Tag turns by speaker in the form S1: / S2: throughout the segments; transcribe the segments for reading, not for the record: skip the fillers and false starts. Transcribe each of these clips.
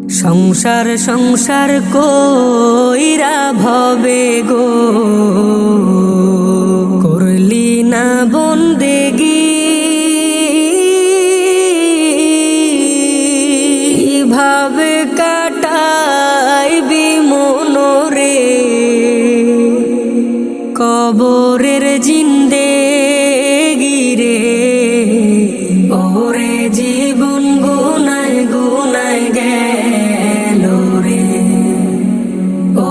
S1: সংসার সংসার কইরা ভবে গো করলি না বন্দেগি, ভাবে কাটাইবি মনরে কবরের জিন্দেগি রে। ওরে জীবন গুনায় গুনায় গেল রে,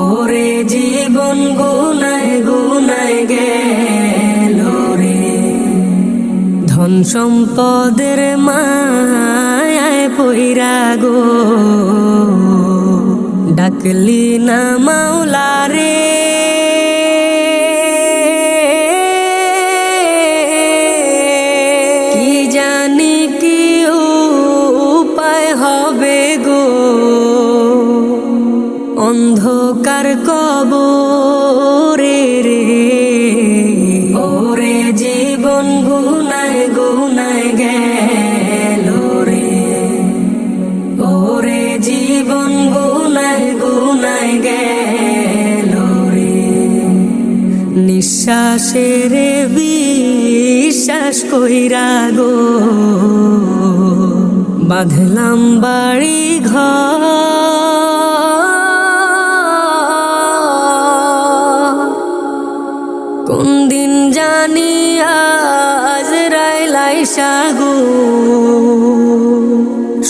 S1: ওরে জীবন গুনায় গুনায় গেল রে। ধন সম্পদের মায়ায় পইরা গো ডাকলি না মাওলা রে। কি জানি কি উপায় হবে গো অন্ধকার কবরে রে। ওরে জীবন গুনায় গুনায় গেল রে, ওরে জীবন গুনায় গুনায় গেল রে। নিঃশ্বাসের বিশ্বাস কইরা গো বাঁধলাম বাড়ি ঘর, কোন দিন জানি আজরাইল আইসা গো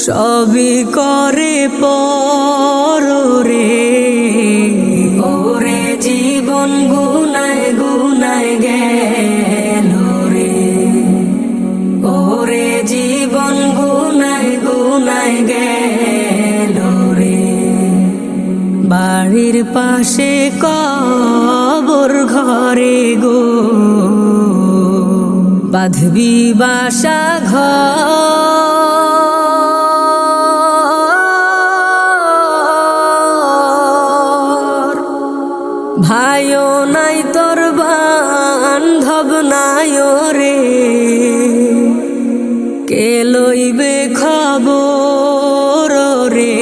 S1: সবই করে পর রে। ওরে জীবন গুনায় গুনায় গেল রে, ওরে জীবন গুনায় গুনায় গেল রে। বাড়ির পাশে কবর ঘরে গো বাঁধবি বাসা ঘর। ভাইও নাই তোর বান্ধব নাই রে, কে লইবে খবর রে।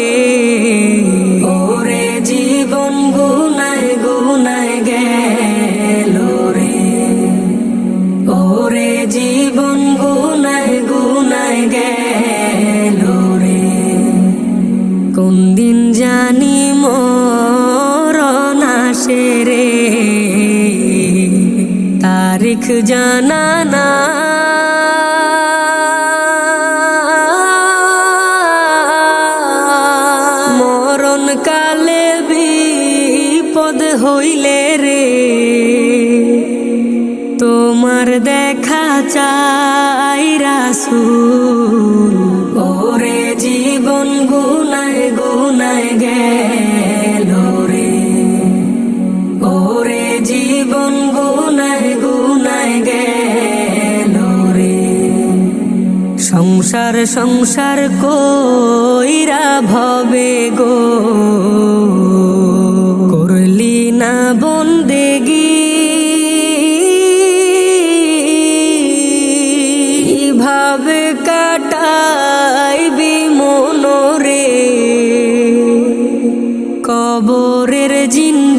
S1: ওরে জীবন গুনায় গুনায় গেল রে, ওরে জীবন গুনায় গুনায় গেল রে। কোন দিন জানি মরণ আসে রে, তারিখ জানা না। মরণ কালে বিপদ হইলে রে তোমার দেখা চাই রাসূল। ওরে জীবন গুনায় গুনায় গেল রে, ওরে জীবন গুনায় গুনায় গেল রে। সংসার সংসার কইরা ভবে গো করলি না বন্দেগি, ভাবে কাটাইবি মনরে কবরের জিন্দেগি।